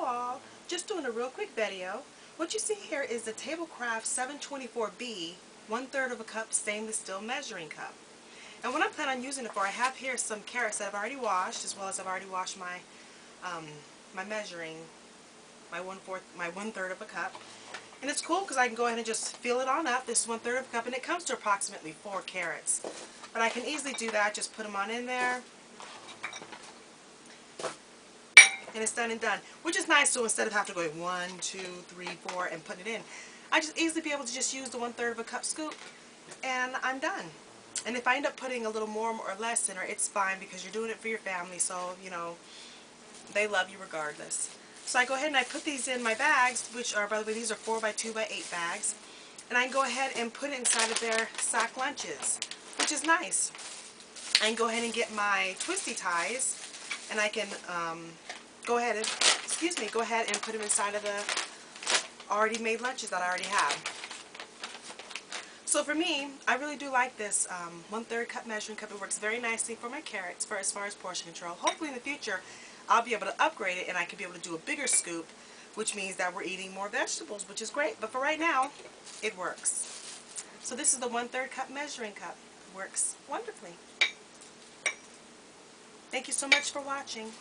all, just doing a real quick video. What you see here is the Tablecraft 724B 1/3 of a cup stainless steel measuring cup. And what I plan on using it for, I have here some carrots that I've already washed, as well as I've already washed my my 1/3 of a cup. And it's cool because I can go ahead and just fill it on up. This is 1/3 of a cup, and it comes to approximately 4 carrots. But I can easily do that, just put them on in there. And it's done and done, which is nice. So instead of having to go 1, 2, 3, 4 and putting it in, I just easily be able to just use the 1/3 of a cup scoop, and I'm done. And if I end up putting a little more or less in her, it's fine because you're doing it for your family, so you know they love you regardless. So I go ahead and I put these in my bags, which are, by the way, these are 4x2x8 bags, and I can go ahead and put it inside of their sack lunches, which is nice. I can go ahead and get my twisty ties, and I can go ahead and put them inside of the already made lunches that I already have. So for me, I really do like this 1/3 cup measuring cup. It works very nicely for my carrots as far as portion control. Hopefully in the future, I'll be able to upgrade it and I can be able to do a bigger scoop, which means that we're eating more vegetables, which is great. But for right now, it works. So this is the 1/3 cup measuring cup. It works wonderfully. Thank you so much for watching.